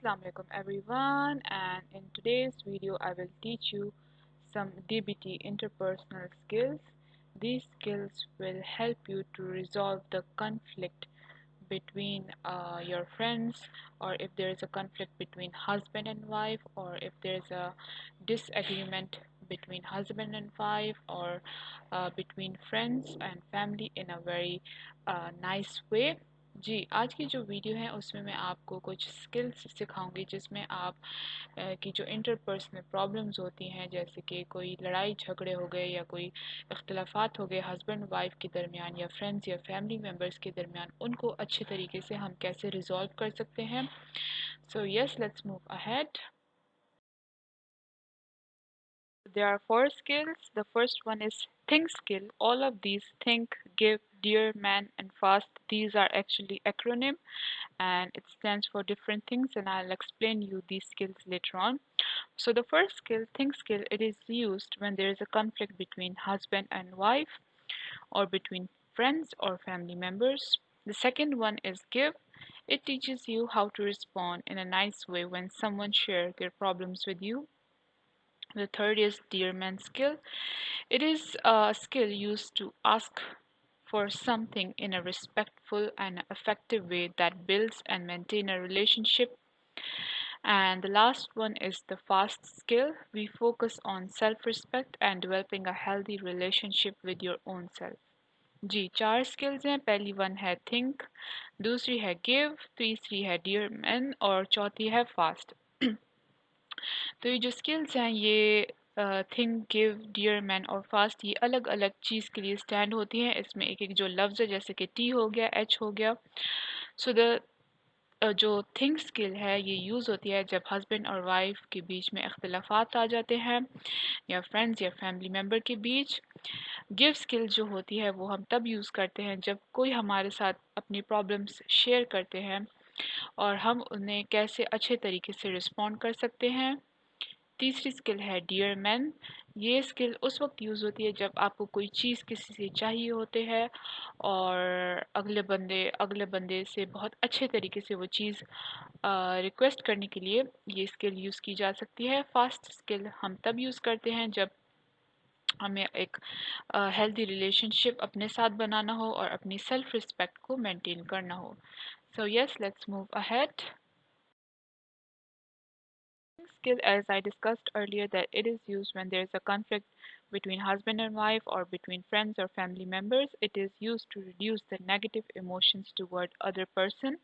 Assalamualaikum everyone, and in today's video I will teach you some DBT interpersonal skills. These skills will help you to resolve the conflict between your friends, or if there is a conflict between husband and wife, or if there is a disagreement between husband and wife, or between friends and family in a very nice way. जी, आज की जो video है उसमें मैं आपको कुछ skills सिखाऊंगी जिसमें आप की जो इंटरपर्सनल प्रॉब्लम्स होती हैं, जैसे कि कोई लड़ाई झगड़े हो गए या कोई इख्तलाफात हो गए हस्बैंड वाइफ के दरमियान या फ्रेंड्स या फैमिली मेम्बर्स के दरमियान, उनको अच्छे तरीके से हम कैसे रिजॉल्व कर सकते हैं. So yes, let's move ahead. There are four skills. The first one is think skill. All of these, think, give, dear, man, and fast, these are actually acronym, and it stands for different things, and I'll explain you these skills later on. So the first skill, think skill, it is used when there is a conflict between husband and wife, or between friends or family members. The second one is give. It teaches you how to respond in a nice way when someone shares their problems with you. The third is dear man skill. It is a skill used to ask for something in a respectful and effective way that builds and maintain a relationship. And the last one is the fast skill. We focus on self-respect and developing a healthy relationship with your own self. जी, चार skills हैं. पहली one है think, दूसरी है give, तीसरी है dear man, और चौथी है फास्ट. तो ये जो स्किल्स हैं ये थिंक, गिव, डियर मैन और फास्ट, ये अलग अलग चीज़ के लिए स्टैंड होती हैं. इसमें एक एक जो लफ्ज़ है, जैसे कि टी हो गया, एच हो गया. सो द जो थिंक स्किल है ये यूज़ होती है जब हस्बैंड और वाइफ के बीच में इख्तलाफात आ जाते हैं, या फ्रेंड्स या फैमिली मेम्बर के बीच. गिव स्किल जो होती है वो हम तब यूज़ करते हैं जब कोई हमारे साथ अपनी प्रॉब्लम्स शेयर करते हैं और हम उन्हें कैसे अच्छे तरीके से रिस्पॉन्ड कर सकते हैं. तीसरी स्किल है डियर मैन. ये स्किल उस वक्त यूज़ होती है जब आपको कोई चीज़ किसी से चाहिए होते हैं और अगले बंदे से बहुत अच्छे तरीके से वो चीज़ रिक्वेस्ट करने के लिए ये स्किल यूज़ की जा सकती है. फास्ट स्किल हम तब यूज़ करते हैं जब हमें एक हेल्दी रिलेशनशिप अपने साथ बनाना हो और अपनी सेल्फ रिस्पेक्ट को मेंटेन करना हो. So yes, let's move ahead. Skill, as I discussed earlier, that it is used when there is a conflict between husband and wife or between friends or family members. It is used to reduce the negative emotions toward other person.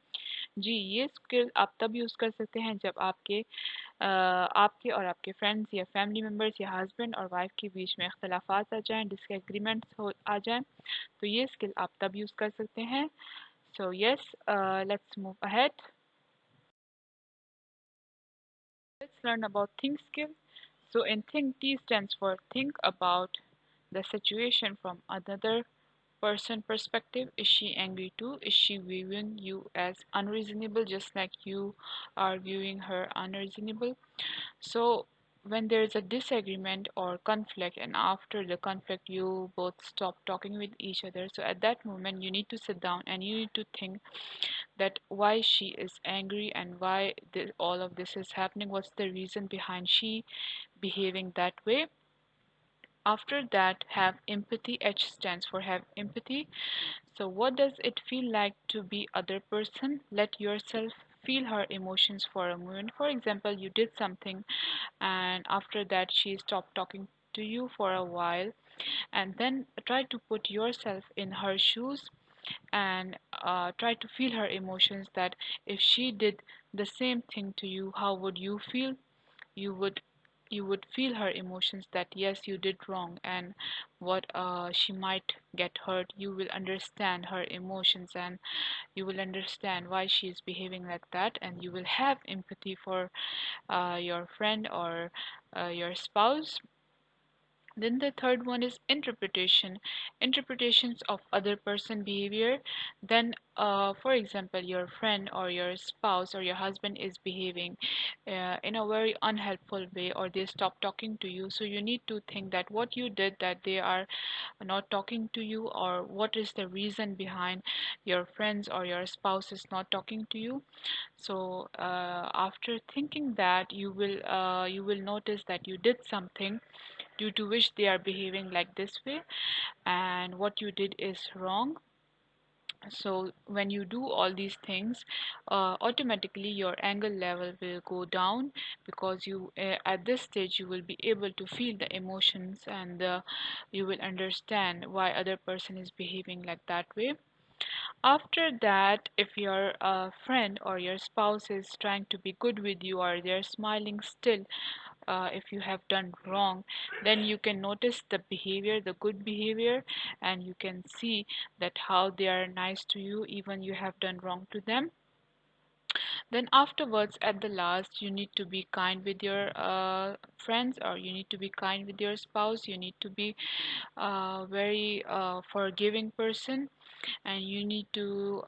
जी, ये skill आप तब use कर सकते हैं जब आपके और आपके फ्रेंड्स या फैमिली मेम्बर्स या हस्बैंड और वाइफ के बीच में इख्तलाफात आ जाएं, डिसएग्रीमेंट्स हो आ जाएं, तो ये स्किल आप तब यूज़ कर सकते हैं. So yes, let's move ahead. Let's learn about think skill. So in think, T stands for think about the situation from another person perspective. Is she angry too? Is she viewing you as unreasonable just like you are viewing her unreasonable? So when there is a disagreement or conflict, and after the conflict you both stop talking with each other, so at that moment you need to sit down and you need to think that why she is angry and why all of this is happening, what's the reason behind she behaving that way. After that, have empathy. H stands for have empathy. So what does it feel like to be other person? Let yourself feel her emotions for a moment. For example, you did something and after that she stopped talking to you for a while, and then try to put yourself in her shoes and try to feel her emotions, that if she did the same thing to you, how would you feel? You would you would feel her emotions, that yes, you did wrong, and what she might get hurt. You will understand her emotions and you will understand why she is behaving like that, and you will have empathy for your friend or your spouse. Then the third one is interpretations of other person behavior. Then, for example, your friend or your spouse or your husband is behaving in a very unhelpful way, or they stop talking to you. So you need to think that what you did that they are not talking to you, or what is the reason behind your friends or your spouse is not talking to you. So after thinking that, you will notice that you did something due to which they are behaving like this way, and what you did is wrong. So when you do all these things, automatically your anger level will go down, because you at this stage you will be able to feel the emotions, and you will understand why other person is behaving like that way. After that, if your friend or your spouse is trying to be good with you, or they're smiling still, if you have done wrong, then you can notice the behavior, the good behavior, and you can see that how they are nice to you even you have done wrong to them. Then afterwards, at the last, you need to be kind with your friends, or you need to be kind with your spouse. You need to be very forgiving person, and you need to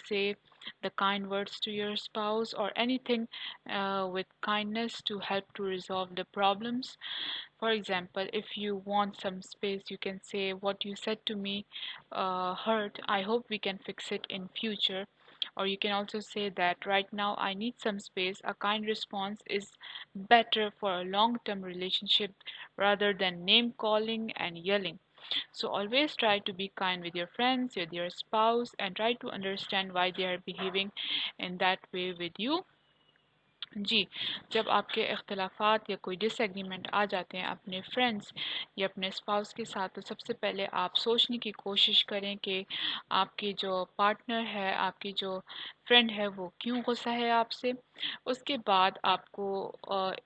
say the kind words to your spouse, or anything with kindness to help to resolve the problems. For example, if you want some space, you can say, what you said to me hurt, I hope we can fix it in future. Or you can also say that right now I need some space. A kind response is better for a long term relationship rather than name calling and yelling. So always try to be kind with your friends, with your spouse, and try to understand why they are behaving in that way with you. जी, जब आपके इख्तिलाफ़ात या कोई disagreement आ जाते हैं अपने friends या अपने spouse के साथ, तो सबसे पहले आप सोचने की कोशिश करें कि आपकी जो पार्टनर है, आपकी जो फ्रेंड है, वो क्यों गुस्सा है आपसे। उसके बाद आपको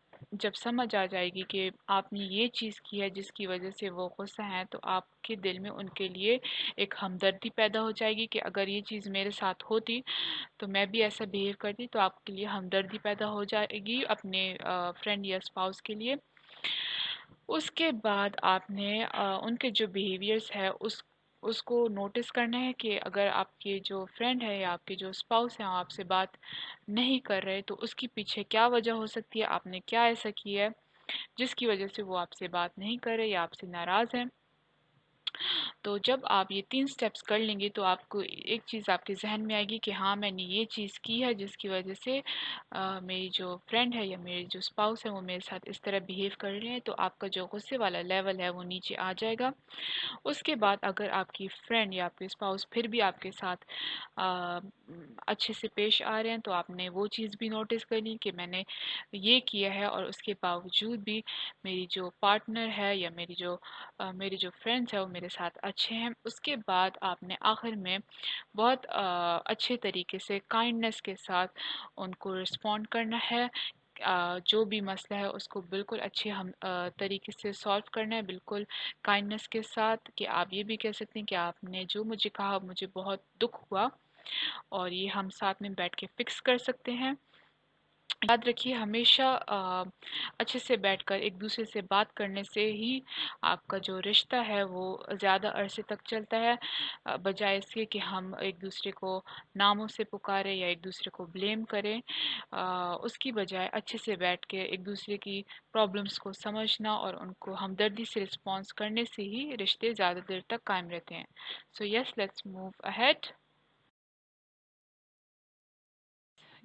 जब समझ आ जाएगी कि आपने ये चीज़ की है जिसकी वजह से वो गुस्सा हैं, तो आपके दिल में उनके लिए एक हमदर्दी पैदा हो जाएगी कि अगर ये चीज़ मेरे साथ होती तो मैं भी ऐसा बिहेव करती, तो आपके लिए हमदर्दी पैदा हो जाएगी अपने फ्रेंड या स्पाउस के लिए। उसके बाद आपने उनके जो बिहेवियर्स है उसको नोटिस करना है कि अगर आपके जो फ्रेंड है या आपके जो स्पाउस हैं आपसे बात नहीं कर रहे, तो उसके पीछे क्या वजह हो सकती है, आपने क्या ऐसा किया है जिसकी वजह से वो आपसे बात नहीं कर रहे या आपसे नाराज़ हैं। तो जब आप ये 3 स्टेप्स कर लेंगे, तो आपको एक चीज़ आपके ज़हन में आएगी कि हाँ, मैंने ये चीज़ की है जिसकी वजह से मेरी जो फ्रेंड है या मेरे जो स्पाउस है वो मेरे साथ इस तरह बिहेव कर रहे हैं, तो आपका जो गुस्से वाला लेवल है वो नीचे आ जाएगा। उसके बाद अगर आपकी फ्रेंड या आपके स्पाउस फिर भी आपके साथ अ, अच्छे से पेश आ रहे हैं, तो आपने वो चीज़ भी नोटिस करनी कि मैंने ये किया है और उसके बावजूद भी मेरी जो पार्टनर है या मेरे जो फ्रेंड्स हैं वो मेरे साथ अच्छे हैं। उसके बाद आपने आखिर में बहुत अच्छे तरीके से काइंडनेस के साथ उनको रिस्पॉन्ड करना है। जो भी मसला है उसको बिल्कुल अच्छे तरीके से सॉल्व करना है, बिल्कुल काइंडनेस के साथ। कि आप ये भी कह सकते हैं कि आपने जो मुझे कहा मुझे बहुत दुख हुआ, और ये हम साथ में बैठ के फिक्स कर सकते हैं। याद रखिए, हमेशा अच्छे से बैठकर एक दूसरे से बात करने से ही आपका जो रिश्ता है वो ज़्यादा अरसे तक चलता है, बजाय इसके कि हम एक दूसरे को नामों से पुकारें या एक दूसरे को ब्लेम करें। उसकी बजाय अच्छे से बैठ के एक दूसरे की प्रॉब्लम्स को समझना और उनको हमदर्दी से रिस्पॉन्स करने से ही रिश्ते ज़्यादा देर तक कायम रहते हैं। So yes, let's move ahead.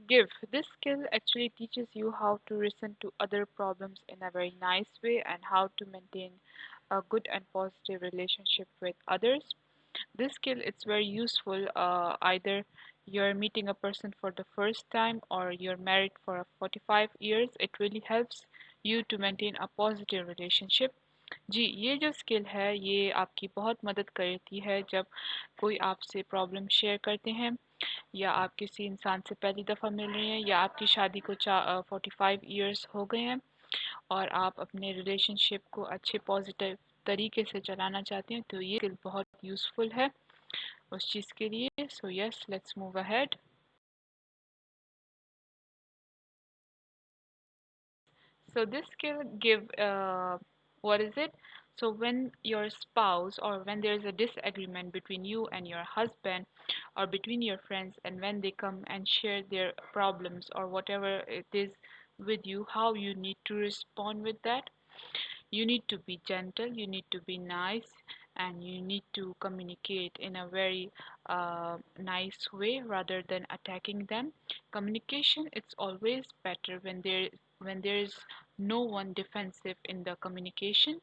Give. This skill actually teaches you how to listen to other problems in a very nice way, and how to maintain a good and positive relationship with others. This skill it's very useful either you're meeting a person for the first time or you're married for 45 years. It really helps you to maintain a positive relationship. जी, ये जो skill है ये आपकी बहुत मदद करती है जब कोई आपसे प्रॉब्लम शेयर करते हैं, या आप किसी इंसान से पहली दफ़ा मिल रहे हैं, या आपकी शादी को 45 ईयर्स हो गए हैं और आप अपने रिलेशनशिप को अच्छे पॉजिटिव तरीके से चलाना चाहते हैं, तो ये स्किल बहुत यूज़फुल है उस चीज़ के लिए। So yes, let's move ahead. So this skill give What is it? So when your spouse, or when there's a disagreement between you and your husband, or between your friends, and when they come and share their problems or whatever it is with you, how you need to respond with that. You need to be gentle, you need to be nice, and you need to communicate in a very nice way rather than attacking them. Communication, it's always better when there is no one defensive in the communication.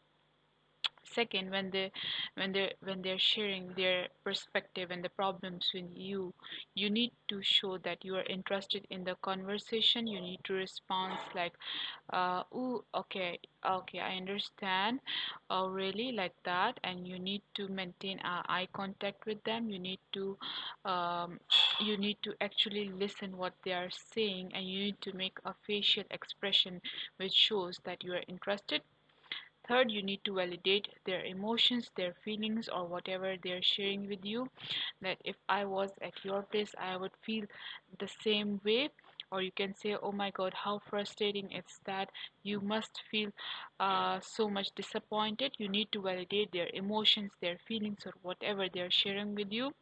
Second, when they're sharing their perspective and the problems with you, you need to show that you are interested in the conversation. You need to respond like, ooh, okay, okay, I understand. Oh, really, like that. And you need to maintain eye contact with them. Um, you need to actually listen what they are saying, and you need to make a facial expression which shows that you are interested. Third, you need to validate their emotions, their feelings, or whatever they're sharing with you. That if I was at your place, I would feel the same way. Or you can say, oh my god, how frustrating it's that you must feel so much disappointed. You need to validate their emotions, their feelings, or whatever they're sharing with you.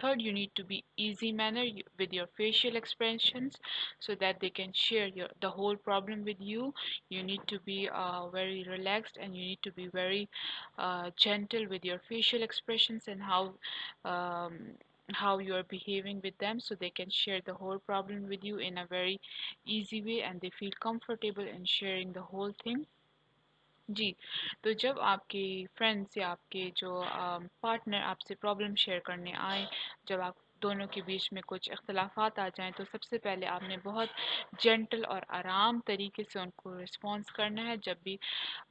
Third, you need to be easy manner with your facial expressions so that they can share the whole problem with you. You need to be very relaxed, and you need to be very gentle with your facial expressions and um, how you are behaving with them, so they can share the whole problem with you in a very easy way and they feel comfortable in sharing the whole thing. जी, तो जब आपके friends या आपके जो partner आपसे problem share करने आए, जब आप दोनों के बीच में कुछ इख्तलाफात आ जाएं, तो सबसे पहले आपने बहुत जेंटल और आराम तरीके से उनको रिस्पॉन्स करना है। जब भी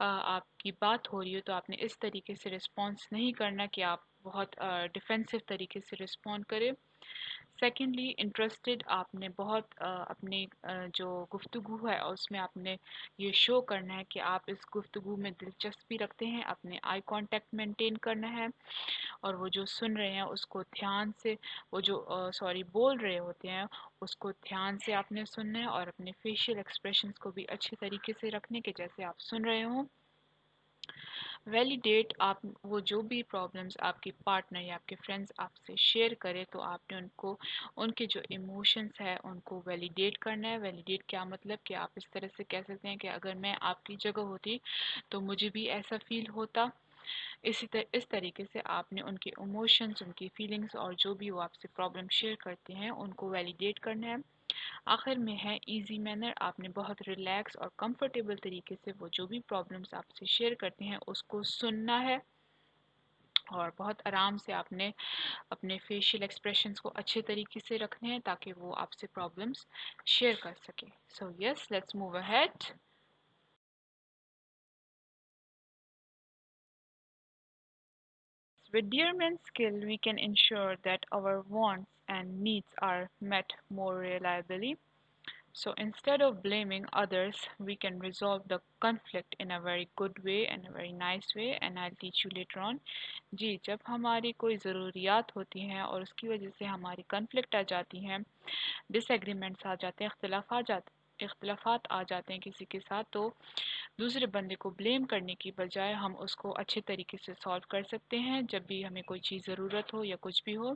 आपकी बात हो रही हो तो आपने इस तरीके से रिस्पॉन्स नहीं करना कि आप बहुत डिफेंसिव तरीके से रिस्पॉन्ड करें। सेकेंडली, इंटरेस्टेड आपने बहुत अपनी जो गुफ्तगू है उसमें आपने ये शो करना है कि आप इस गुफ्तगू में दिलचस्पी रखते हैं। अपने आई कांटेक्ट मेंटेन करना है, और वो जो सुन रहे हैं उसको ध्यान से, वो जो बोल रहे होते हैं उसको ध्यान से आपने सुनना है, और अपने फेशियल एक्सप्रेशंस को भी अच्छे तरीके से रखने के जैसे आप सुन रहे हों। वैलिडेट, आप वो जो भी प्रॉब्लम्स आपके पार्टनर या आपके फ्रेंड्स आपसे शेयर करें तो आपने उनको उनके जो इमोशंस है उनको वैलिडेट करना है। वैलिडेट क्या मतलब कि आप इस तरह से कह सकते हैं कि अगर मैं आपकी जगह होती तो मुझे भी ऐसा फील होता। इस तरीके से आपने उनके इमोशंस, उनकी फीलिंग्स, और जो भी वो आपसे प्रॉब्लम शेयर करते हैं उनको वैलिडेट करना है। आखिर में है इजी मैनर, आपने बहुत रिलैक्स और कंफर्टेबल तरीके से वो जो भी प्रॉब्लम्स आपसे शेयर करते हैं उसको सुनना है, और बहुत आराम से आपने अपने फेशियल एक्सप्रेशंस को अच्छे तरीके से रखने हैं ताकि वो आपसे प्रॉब्लम्स शेयर कर सके। So yes, let's move ahead. With Dearman's skill, we can ensure that our wants and needs are met more reliably. So instead of blaming others, we can resolve the conflict in a very good way and a very nice way, and I'll teach you later on. जी, जब हमारी कोई ज़रूरियात होती हैं और उसकी वजह से हमारी कन्फ्लिक्ट आ जाती हैं, डिसएग्रीमेंट्स आ जाते हैं, इख्तलाफात आ जाते हैं किसी के साथ, तो दूसरे बंदे को ब्लेम करने की बजाय हम उसको अच्छे तरीके से सॉल्व कर सकते हैं जब भी हमें कोई चीज़ ज़रूरत हो या कुछ भी हो।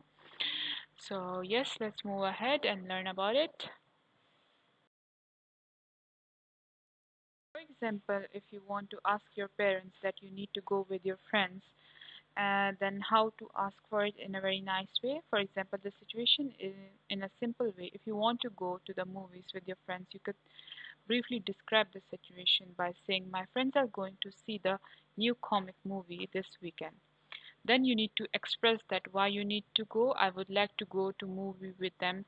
So yes, let's move ahead and learn about it. For example, if you want to ask your parents that you need to go with your friends, and then how to ask for it in a very nice way. For example, the situation is in a simple way. If you want to go to the movies with your friends, you could briefly describe the situation by saying, my friends are going to see the new comic movie this weekend. Then you need to express that why you need to go. I would like to go to movie with them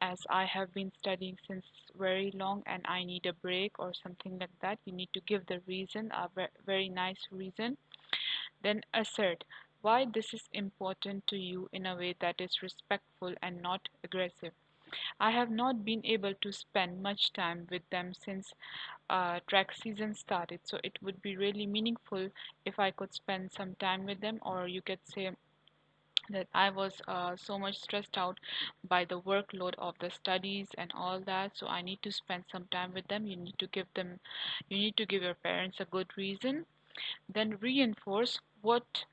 as I have been studying since very long and I need a break or something like that. You need to give the reason, a very nice reason. Then assert why this is important to you in a way that is respectful and not aggressive. I have not been able to spend much time with them since track season started, so it would be really meaningful if I could spend some time with them. Or you could say, that I was so much stressed out by the workload of the studies and all that, so I need to spend some time with them. You need to give your parents a good reason. Then reinforce what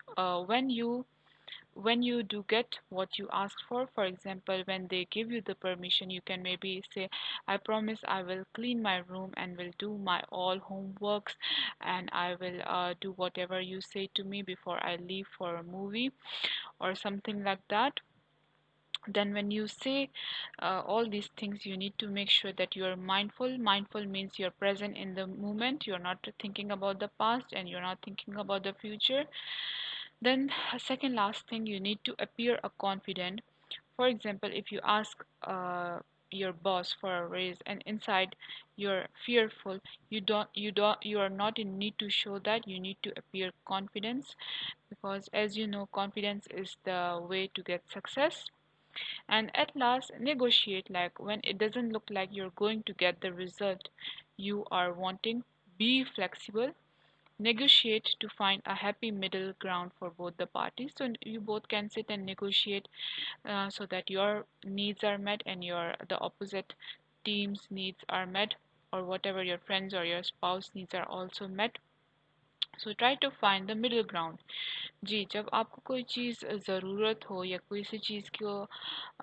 when you do get what you ask for example, when they give you the permission, you can maybe say, I promise I will clean my room and will do my all homeworks, and I will do whatever you say to me before I leave for a movie or something like that. Then when you say all these things, you need to make sure that you are mindful means you're present in the moment, you're not thinking about the past and you're not thinking about the future. Then second last thing, you need to appear a confident. For example, if you ask your boss for a raise and inside you're fearful, you are not in need to show that. You need to appear confidence, because as you know, confidence is the way to get success. And at last, negotiate, like when it doesn't look like you're going to get the result you are wanting. Be flexible. Negotiate to find a happy middle ground for both the parties, so you both can sit and negotiate so that your needs are met and your the opposite team's needs are met, or whatever your friends or your spouse needs are also met. So try to find the middle ground. जी, जब आपको कोई चीज़ ज़रूरत हो या कोई सी चीज़ को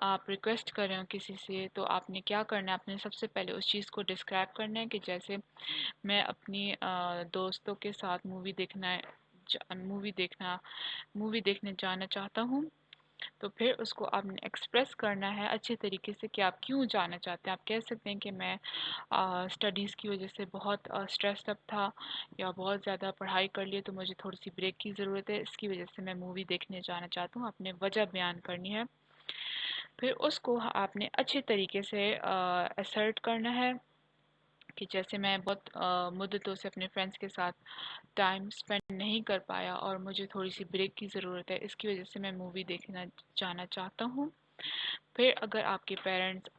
आप request कर रहे हो किसी से, तो आपने क्या करना है, आपने सबसे पहले उस चीज़ को डिस्क्राइब करना है कि जैसे मैं अपनी दोस्तों के साथ मूवी देखने जाना चाहता हूँ। तो फिर उसको आपने एक्सप्रेस करना है अच्छे तरीके से कि आप क्यों जाना चाहते हैं। आप कह सकते हैं कि मैं स्टडीज़ की वजह से बहुत स्ट्रेस्ड अप था, या बहुत ज़्यादा पढ़ाई कर लिए तो मुझे थोड़ी सी ब्रेक की ज़रूरत है, इसकी वजह से मैं मूवी देखने जाना चाहता हूँ। आपने वजह बयान करनी है। फिर उसको आपने अच्छे तरीके से असर्ट करना है कि जैसे मैं बहुत मुद्दतों से अपने फ्रेंड्स के साथ टाइम स्पेंड नहीं कर पाया और मुझे थोड़ी सी ब्रेक की ज़रूरत है, इसकी वजह से मैं मूवी देखना जाना चाहता हूँ। फिर अगर आपके पेरेंट्स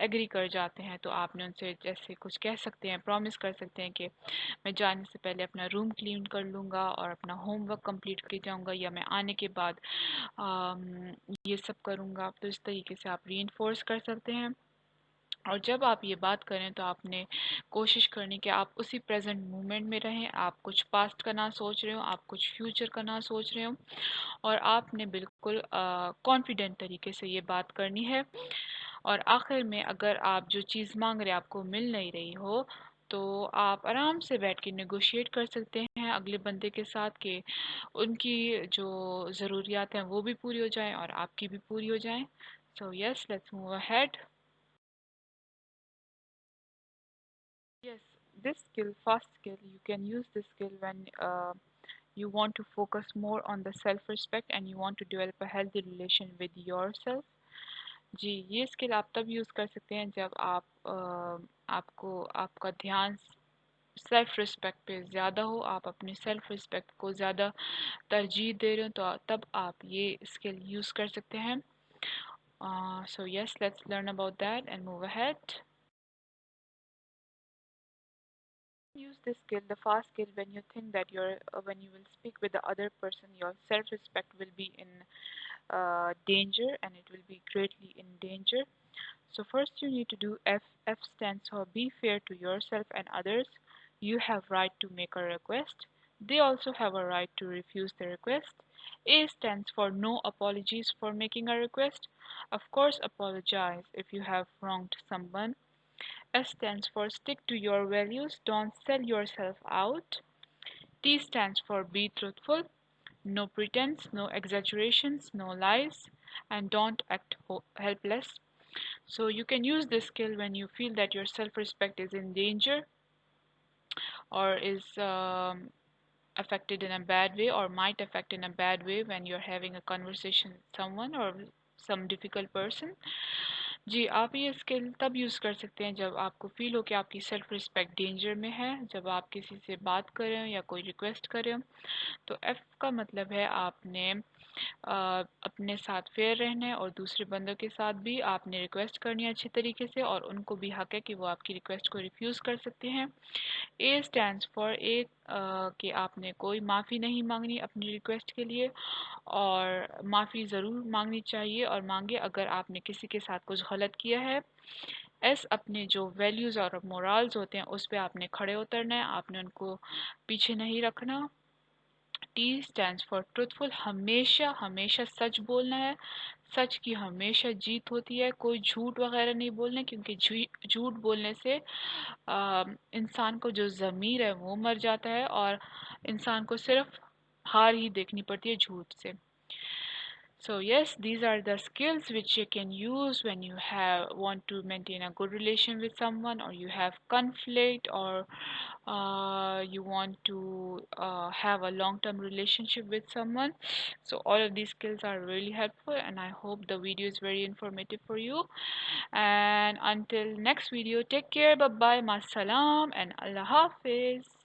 एग्री कर जाते हैं, तो आपने उनसे जैसे कुछ कह सकते हैं, प्रॉमिस कर सकते हैं कि मैं जाने से पहले अपना रूम क्लीन कर लूँगा और अपना होमवर्क कंप्लीट करके जाऊँगा, या मैं आने के बाद ये सब करूँगा। तो इस तरीके से आप रीइंफोर्स कर सकते हैं। और जब आप ये बात करें तो आपने कोशिश करनी कि आप उसी प्रेजेंट मोमेंट में रहें। आप कुछ पास्ट का ना सोच रहे हो, आप कुछ फ्यूचर का ना सोच रहे हो, और आपने बिल्कुल कॉन्फिडेंट तरीके से ये बात करनी है। और आखिर में अगर आप जो चीज़ मांग रहे हैं आपको मिल नहीं रही हो, तो आप आराम से बैठ के नेगोशिएट कर सकते हैं अगले बंदे के साथ कि उनकी जो ज़रूरियात हैं वो भी पूरी हो जाएं और आपकी भी पूरी हो जाएं। So yes, let's move ahead. Yes, this skill, fast skill, you can use this skill when you want to focus more on the self-respect and you want to develop a healthy relation with yourself. जी, ये skill आप तब use कर सकते हैं जब आपको आपका ध्यान सेल्फ रिस्पेक्ट पे ज़्यादा हो, आप अपनी सेल्फ रिस्पेक्ट को ज़्यादा तरजीह दे रहे हो, तो तब आप ये स्किल यूज़ कर सकते हैं। So yes, let's learn about that and move ahead. Use this skill, the fast skill, when you think that when you will speak with the other person, your self-respect will be in danger, and it will be greatly in danger. So first you need to do F. F stands for be fair to yourself and others. You have right to make a request. They also have a right to refuse the request. A stands for no apologies for making a request. Of course, apologize if you have wronged someone. S stands for stick to your values, don't sell yourself out. T stands for be truthful, no pretense, no exaggerations, no lies, and don't act helpless. So you can use this skill when you feel that your self-respect is in danger, or is affected in a bad way, or might affect in a bad way when you're having a conversation with someone or some difficult person. जी, आप ये skill तब use कर सकते हैं जब आपको feel हो कि आपकी सेल्फ रिस्पेक्ट डेंजर में है, जब आप किसी से बात कर रहे हो या कोई रिक्वेस्ट कर रहे हो। तो एफ का मतलब है आपने अपने साथ फेयर रहना है और दूसरे बंदों के साथ भी आपने रिक्वेस्ट करनी है अच्छे तरीके से और उनको भी हक है कि वो आपकी रिक्वेस्ट को रिफ्यूज़ कर सकते हैं। ए स्टैंड्स फॉर ए कि आपने कोई माफ़ी नहीं मांगनी अपनी रिक्वेस्ट के लिए और माफ़ी ज़रूर मांगनी चाहिए और मांगे अगर आपने किसी के साथ कुछ गलत किया है। एस अपने जो वैल्यूज़ और मोरल्स होते हैं उस पे आपने खड़े उतरना है, आपने उनको पीछे नहीं रखना। टी स्टैंड्स फॉर ट्रुथफुल हमेशा हमेशा सच बोलना है, सच की हमेशा जीत होती है, कोई झूठ वगैरह नहीं बोलना क्योंकि झूठ बोलने से इंसान को जो ज़मीर है वो मर जाता है और इंसान को सिर्फ हार ही देखनी पड़ती है झूठ से। So yes, these are the skills which you can use when you have want to maintain a good relation with someone or you have conflict or you want to have a long-term relationship with someone. So all of these skills are really helpful and I hope the video is very informative for you. And until next video, take care, bye bye, masalam and Allah Hafiz.